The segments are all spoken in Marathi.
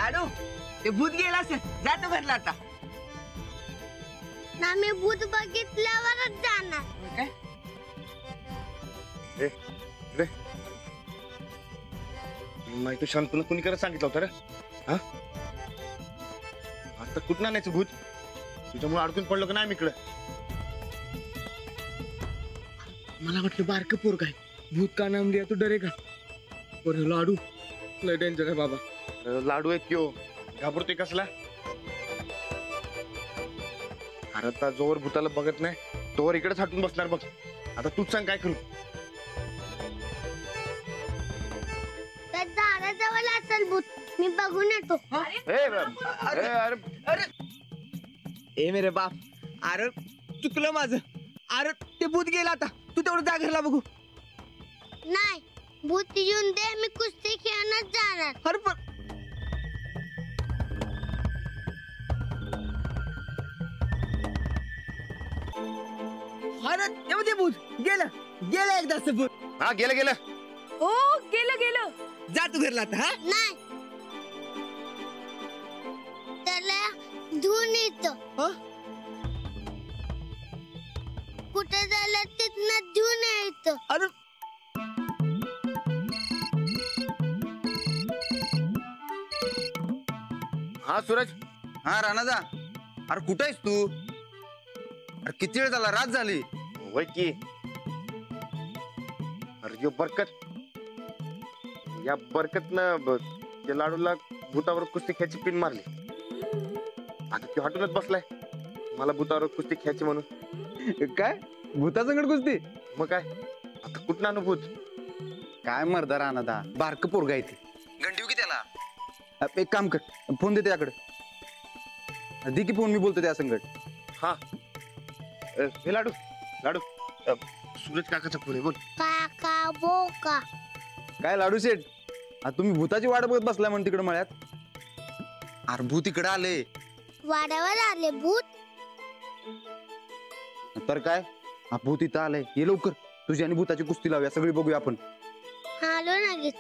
लाडू ते भूत गेला असेल, जातो घरला आता. ना मी भूत बघितल्यावरच जाणार. काय नाही तू शांतपणे कुणी करत सांगितलं होतं रे? हा आता कुठं आणायचं भूत? तुझ्यामुळे अडकून पडलो का नाही मी इकडं? मला वाटलं बारक पोरग आहे, भूत का नाम लिया तू डरे का? बरं लाडू लय डेंजर आहे बाबा. लाडू आहे त्यो, घाबरतोय कसला? अरे आता जोवर भूताला बघत नाही तोवर इकडेच हटून बसणार बघ. आता तूच सांग काय करू? त्या झाडाजवळ असेल भूत, मी बघून येतो. ए मेरे बाप, अरे चुकलं माझं. अरे ते भूत गेला आता, तू तेवढं जा घरला बघू. नाही, भूत येऊन दे, मी कुस्ती खेळण्यात जाणार. अरे पण अरे तेव्हा ते भूत गेलं गेलं एकदाच भूत. हा गेलं गेलं. ओ गेलं गेलं. जा तू घरला आता. हा नाही, त्याला धुवून येतो. कुठे झालं तिथनं धुवून येतो. अरे हा सूरज, हा राणादा, अरे कुठं आहेस तू? अरे किती वेळ झाला, रात झाली. वय की. अरे यो बरकत, या बरकतनं त्या लाडूला भूतावर कुस्ती खेळायची पिन मारली. आता तो हटूनच बसलाय मला भूतावर कुस्ती खेळायची म्हणून. काय भूतासंगड कुस्ती? मग काय आता कुठं आणू भूत? काय मर्दा राणादा, बारक पोरगा आहे ते. गंडीव की त्याला. एक काम कर, फोन दे त्याकडे. दे की फोन, मी बोलतो त्या संगट. हा हे लाडू लाडू सूरज काकाचा फोन आहे, बोल. काका बोका. काय लाडू शेठ, तुम्ही भूताची वाट बघत बसलाय म्हणून तिकडे मळ्यात? अरे भूत इकडे आले. वाड्यावर आले भूत? तर काय, हा भूत इथं आलंय. ये लवकर, तुझी आणि भूताची कुस्ती लावूया, सगळी बघूया आपण. आलो लगेच.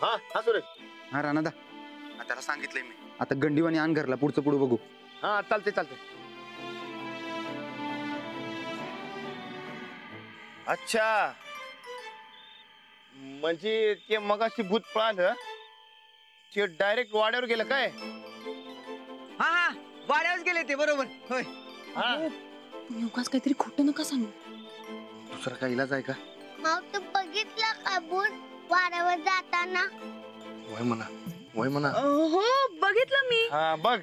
हा हा सूरज. हा राणादा, त्याला सांगितलंय मी. आता गंडीवाणी आण घरला, पुढचं पुढे बघू. हा चालते चालते. अच्छा, म्हणजे ते मगाशी भूत पळालं ते डायरेक्ट वाड्यावर गेलं काय? हा हा वाड्यावर गेले ते, बरोबर. होय. हा तुम्ही उगाच काहीतरी खोटं नका सांगू. दुसरा काय इलाज आहे का? मग तू बघितलं का भूत वाड्यावर जाताना? वय म्हणा, वय म्हणा. हो बघितलं मी. हा बघ,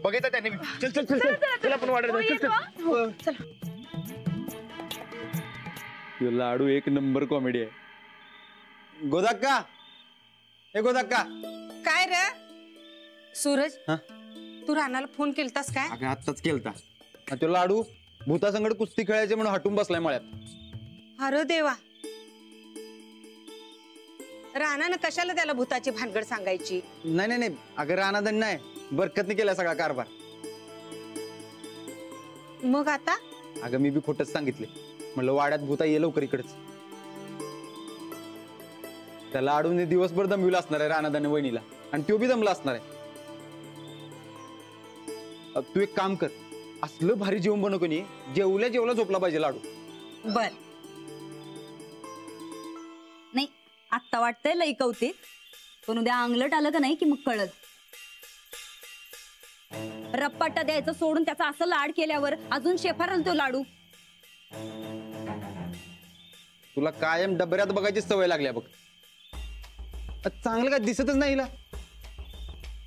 बघितलं त्याने. चल चल चल चल आपण वाड्यावर जाऊ. चल चल. चला. लाडू एक नंबर कॉमेडी आहे. गोदाक्का, हे गोदाक्का. काय रे सूरज, हा? तू रानाला फोन केलतास काय? अगं आत्ताच केलता. तो लाडू भूतासंगड कुस्ती खेळायचे म्हणून हटून बसलाय मळ्यात. अरे देवा, रानानं कशाला त्याला भूताची भानगड सांगायची? नाही नाही नाही, अगं राणादन नाही, बरकतने केला सगळा कारभार. मग आता? अगं मी बी खोटच सांगितले, म्हणलं वाड्यात भूता ये लवकर इकडच. त्या लाडूने दिवसभर दमविला असणार आहे राणादाने वहिनीला, आणि तो बी दमला असणार आहे. तू एक काम कर, असलं भारी जेवण बनव कोणी, जेवल्या जेवला झोपला पाहिजे लाडू. बर. नाही आत्ता वाटतंय लई कौतिक, पण उद्या अंगलट आलं का नाही की मग कळल. रप्पाटा द्यायचं सोडून त्याचा असं लाड केल्यावर अजून शेफारल तो लाडू. तुला कायम डबऱ्यात बघायची सवय लागल्या बघ. चांगलं काय दिसतच नाही हिला.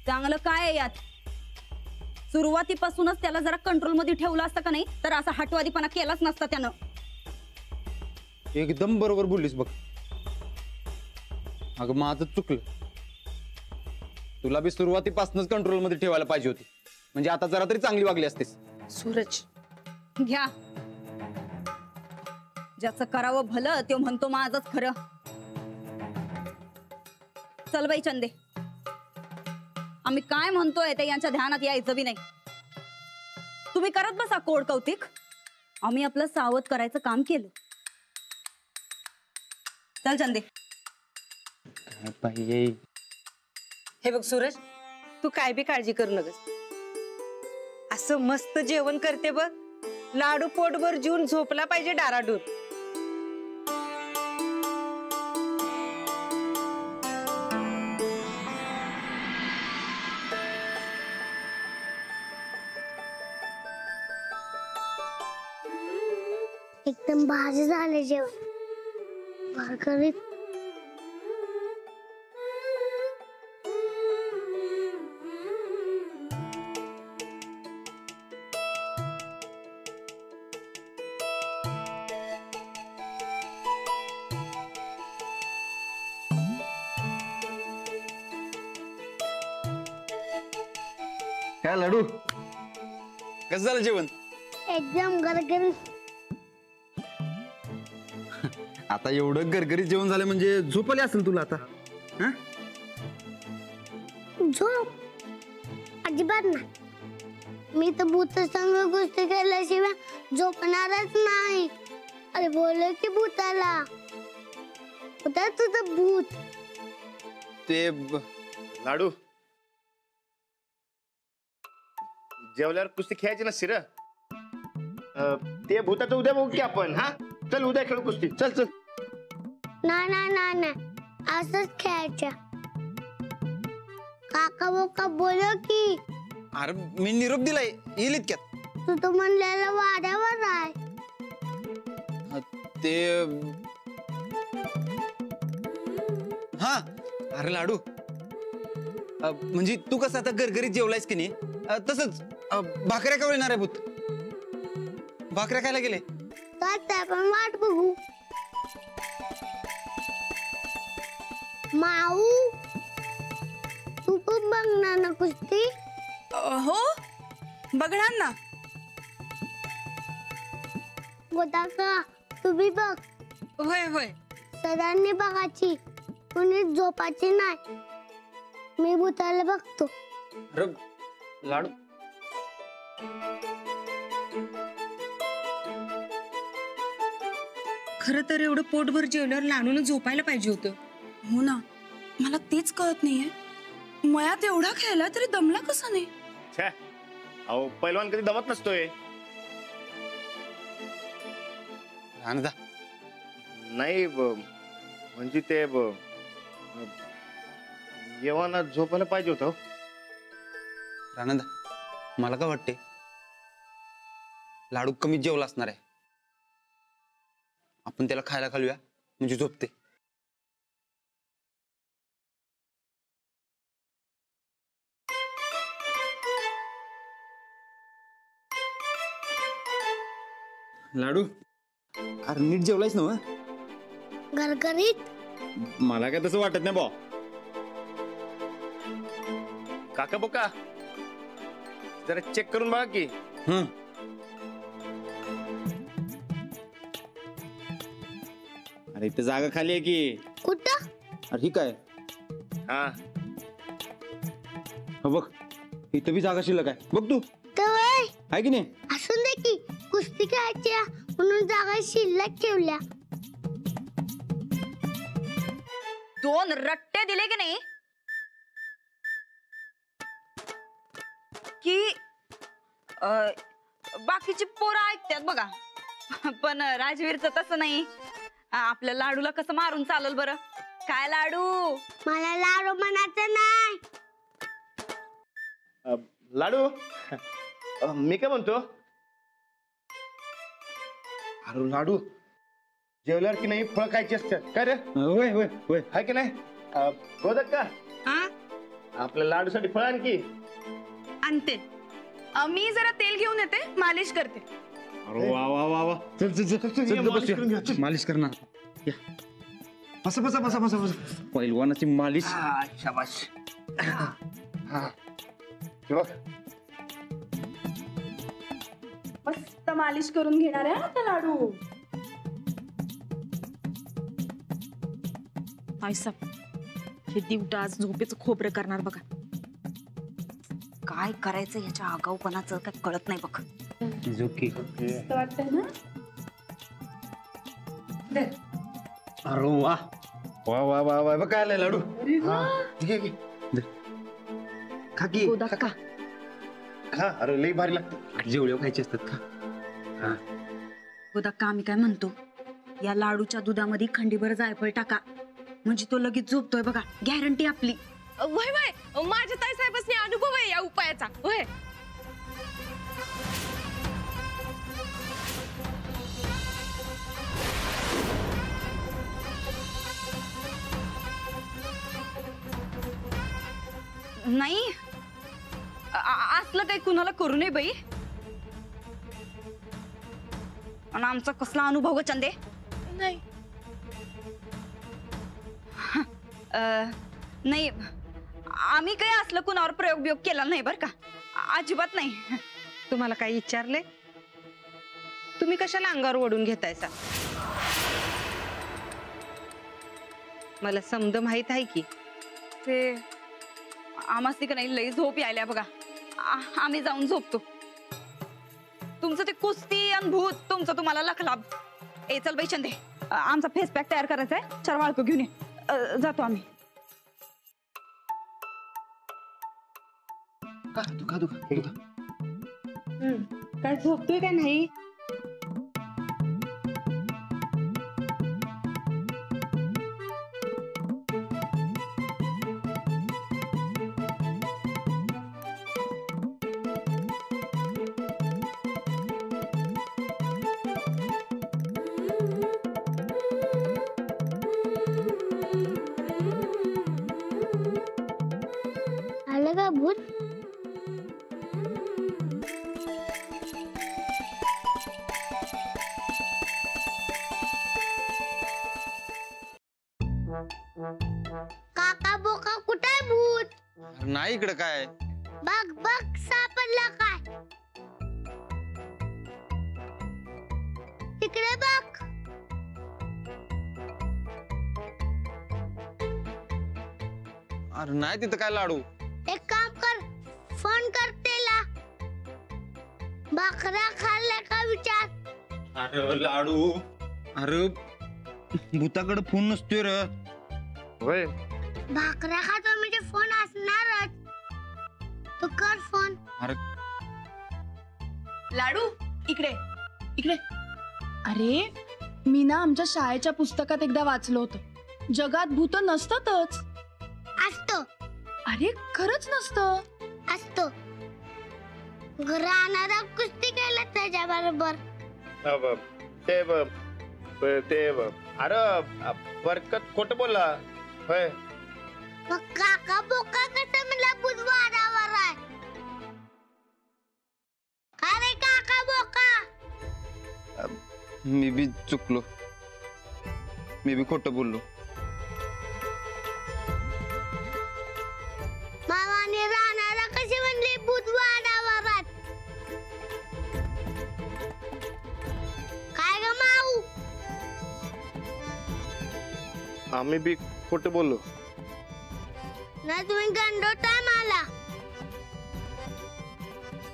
चांगलं काय आहे यात? सुरुवातीपासूनच त्याला जरा कंट्रोल मध्ये ठेवलं असतं का नाही तर असा हटवादीपणा केलाच नसता त्यानं. एकदम बरोबर बोललीस बघ. अगं माझं चुकलं, तुला बी सुरुवातीपासूनच कंट्रोल मध्ये ठेवायला पाहिजे होती, म्हणजे आता जरा तरी चांगली वागली असतेस. सूरज घ्या, ज्याचं करावं भलं तो म्हणतो माझंच खरं. चल बाई चंदे, आम्ही काय म्हणतोय ते यांच्या ध्यानात यायचं बी नाही. तुम्ही करत बसा कोड कौतिक, आम्ही आपलं सावध करायचं काम केलं. चल चंदे. पाहिजे हे बघ सूरज, तू काय बी काळजी करू नकोस. असं मस्त जेवण करते बघ, लाडू पोटभर जेवून झोपला पाहिजे डाराडून. एकदम भाजी झाले जेवण. भाकरीत काय लाडू कसं झालं जेवण? एकदम गरगरीत. आता एवढं गरगरीत जेवण झालं म्हणजे झोपले असेल तुला आता. हं? झोप अजिबात ना. मी तर भूत संग गोष्टी केल्याशिवाय झोपणारच नाही. अरे बोल की भूताला, भूता तुझं भूत. ते लाडू, जेवल्यावर कुस्ती खेळायची नसती र. ते भूताचं उद्या बघू की आपण. हा चल उद्या खेळू कुस्ती. चल चल. नाही नाही नाही नाही, असंच खेळायच्या. काका बोका बोल की. अरे मी निरोप दिलाय, येईल इतक्यात. तू तर म्हणलेला वाड्यावर आहे. ते हा अरे लाडू, म्हणजे तू कसं आता गरगरीत जेवलायस की नाही, तसंच भाकऱ्या केव्हा येणार आहे भूत? भाकऱ्या खायला गेले. तर आपण वाट बघू. माऊ, तू पण बघणार ना कुस्ती? हो बघणार ना. गोदाका तू बी बघ. होय होय. सरांनी बघायची, कुणी झोपायची नाही. मी भूताला बघतो. अरे लाडू, खरं तर एवढं पोटभर जेवल्यावर लाडून झोपायला पाहिजे होतं. हो ना, मला तेच कळत नाहीये. मयात एवढा खेळला तरी दमला कसा नाही? छे, अहो पैलवान कधी दमत नसतोय. आनंदा नाही म्हणजे ते येवाना झोपायला पाहिजे होतं. आनंदा, मला काय वाटते, लाडू कमीच जेवला असणार आहे. आपण त्याला खायला घालूया म्हणजे झोपते. लाडू, अरे नीट जेवलायस ना? गरगरीत. मला काय तसं वाटत नाही बा. काका बोका जरा चेक करून बघा की. अरे इथे जागा खाली आहे की. कुठं? अरे ही काय? हा हो बघ, इथं बी जागा शिल्लक आहे बघ. तू तर आहे की नाही? असून दे की, कुस्ती खेळायची म्हणून जागा शिल्लक ठेवल्या. 2 रट्टे दिले की नाही की बाकीची पोरं ऐकतात बघा. पण राजवीरचं तसं नाही. आपल्या लाडूला कसं मारून चालल बरं? काय लाडू? मला लाडू म्हणायचं नाही. लाडू, मी काय म्हणतो, अरे लाडू जेवल्यावर की नाही फळ खायची असतात काय रे? होय होय होय. हाय की नाही? गोदक का हा आपल्या लाडूसाठी फळ आणखी आणते. मी जरा तेल घेऊन येते, मालिश करते. अरे वा वा वा वा. चल चल चल चल, मालिश करून घ्या, चल. मालिश करणार. या. बसा बसा बसा बसा बसा. पैलवानाची मालिश. शाबाश. हे बघ. मस्त मालिश करून घेणार आहे आता लाडू. साहेब, हे दिवटा आज झोपेचं खोबरं करणार बघा. काय करायचं याच्या आगाऊपणाचं काय कळत नाही बघ. झोकी. वाटतंय ना? अरे वा वा वा वा वा. बघ काय आलंय लाडू. हा, घे, घे. खाकी गोदा का हा अरे लई भारी लागते. जेवढे खायचे असतात का? गोदा का आम्ही काय म्हणतो, या लाडूच्या दुधामध्ये खंडीभर जायफळ टाका, म्हणजे तो लगेच झोपतोय बघा, गॅरंटी आपली. वय वय माझ्या ताई साहेबांनी अनुभव आहे या उपायाचा. वय नाही असलं काही कुणाला करू नये बाई. आणि आमचा कसला अनुभव ग चंदे. नाही नाही आम्ही काही असलं कुणावर प्रयोग बियोग केला नाही बर का, अजिबात नाही. तुम्हाला काही विचारले? तुम्ही कशाला अंगावर ओढून घेतायसा? मला समज माहित आहे की. ते आम्हाला का नाही लई झोप यायल्या बघा, आम्ही जाऊन झोपतो. तुमचं ते कुस्ती आणि भूत तुमचं तुम्हाला लखलाभ. ए चल बाई चंदे, आमचा फेस पॅक तयार करायचा आहे, चार वाळकं घेऊन ये. जातो आम्ही. काय झोपतोय का नाही? आलं का भूत? काका बोका कुठे आहे भूत? नाही इकडे काय. बघ बघ सापडला काय? तिकडे बघ. अरे नाही तिथं काय लाडू. एक काम कर, फोन कर त्याला. भाकऱ्या खाल्ल्या का विचार. अरे लाडू, अरे भूताकडे फोन नसतोय रे. होय भाकऱ्या खातो म्हणजे फोन असणारच. तू कर फोन. अरे लाडू इकडे इकडे. अरे मी ना आमच्या शाळेच्या पुस्तकात एकदा वाचलं होतं, जगात भूत नसतातच. असतो अरे खरंच नसतं. असतो. राहणारा कुस्ती केला त्याच्या बरोबर. ते अरे बरकत खोट बोलला. होय मग काका बोका कसं मला बुधवारावर आहे. का रे काका बोका? मी बी चुकलो, मी बी खोटं बोललो. मामाने राहणारा कशी म्हणली बुधवारावर आहे. काय ग माऊ? आम्ही बी खोट बोललो. ना तुम्ही गंडवताय मला.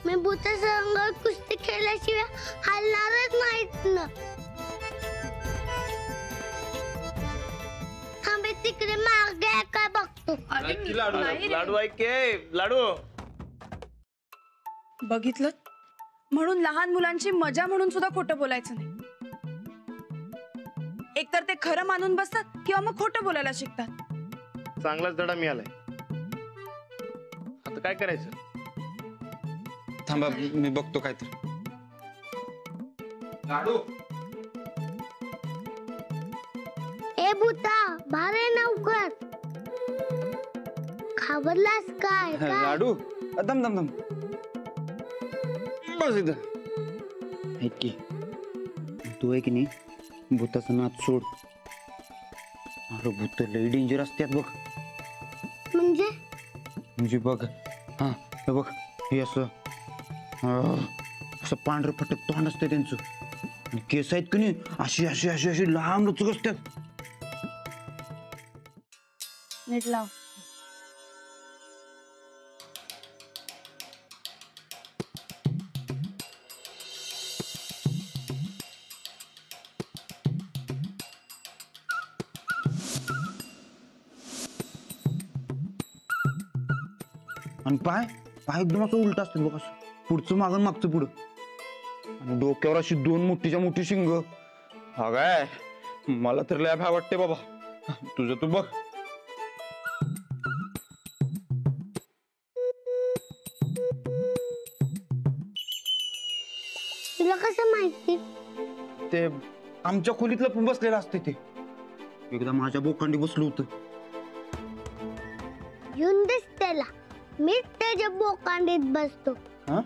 मी भूतासंग कुस्ती खेळल्याशिवाय हलणारच नाहीत ना. थांबे तिकडे मागे काय बघतो. लाडू लाडू ऐक के लाडू. बघितलं, म्हणून लहान मुलांची मजा म्हणून सुद्धा खोटं बोलायचं नाही. एकतर ते खरं मानून बसतात किंवा मग खोटं बोलायला शिकतात. चांगलाच धडा मिळालाय. आता काय करायचं? थांबा मी बघतो काय तर. लाडू ए भूता बारे लवकर. घाबरलास काय? काय? लाडू दम दम दम. बस इथं. ऐक की, तू आहे की नाही भूताचं नाच सोड. अरे भूत लई डेंजर असतात बघ. म्हणजे बघ, हा हे बघ, हे असं असं पांढरं फटक तोंड असतं त्यांचं, आणि केस आहेत की नाही अशी अशी अशी अशी लांब लचक असतात. नीट लाव. आणि पाय पाय एकदम असं उलट असतात बघ, असं पुढचं मागं मागचं पुढं, आणि डोक्यावर अशी 2 मोठीच्या मोठी शिंग. हा काय, मला तर लय भ्या वाटते बाबा. तुझं तू बघ. तुला कसं माहिती? ते आमच्या खोलीतलं पण बसलेलं असते ते. एकदा माझ्या बोकांडी बसलो होतं. येऊन दिस त्याला, मीच त्याच्या बोकांडीत बसतो. हा?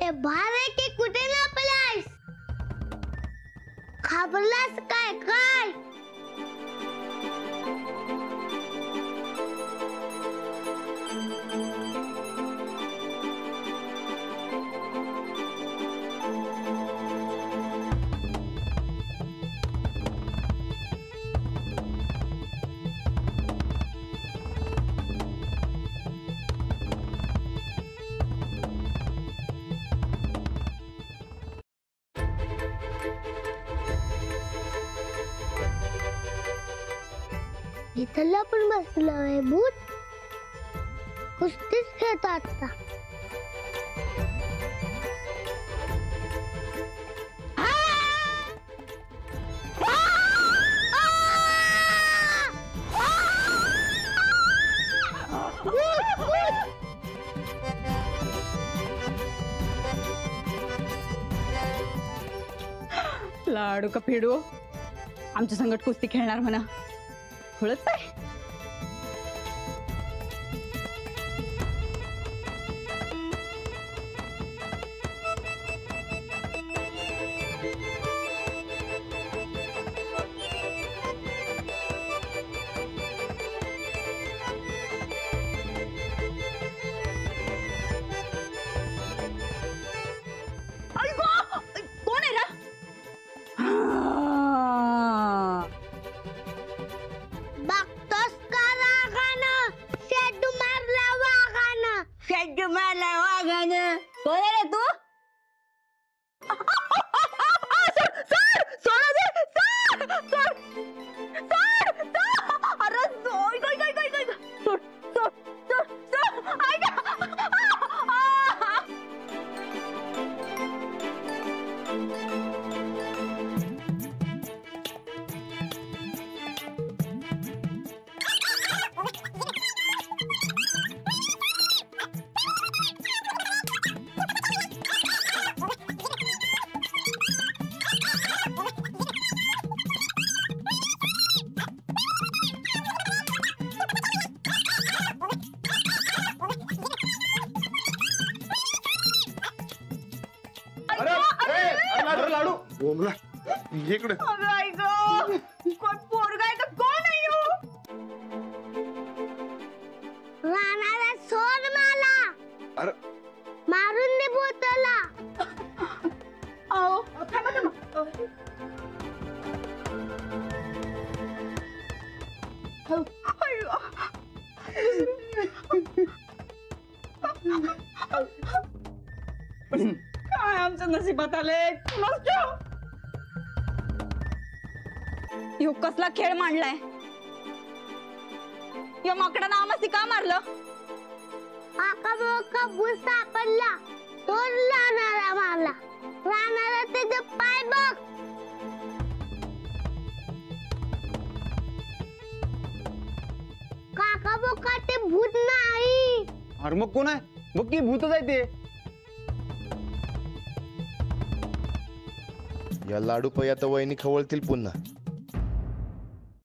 ए भारे की कुठे लपलायस? घाबरलास काय काय? इथला पण बसलोय भूत. कुस्तीच खेळतो आता. लाडू का फेडू आमच्या संगट कुस्ती खेळणार म्हणा, खुळच आहे. कोण आहे रा? बघतोस का रागानं? शेडू मारला वाघानं. शेड्डू मारला वाघानं. कोण आहे रे तू? लाडू बोंबला इकडे. कोण पोरगा आहे का कोण आहे ह्यो? राणाला सोड मला. अरे. मारून दे भूताला. अहो थांबा थांबा. काय आमच्या नशिबात आले ह्यो कसला खेळ मांडलाय? या माकडानं आम्हाला का मारलं? आका बोका भूत सापडला. तोच राणाला मारला. राणाला त्याचे पाय बघ. काका बोका ते भूत नाही. अरे मग कोण आहे? बघ की भूतच आहे ते. या लाडू पै आता वहिनी खवळतील पुन्हा.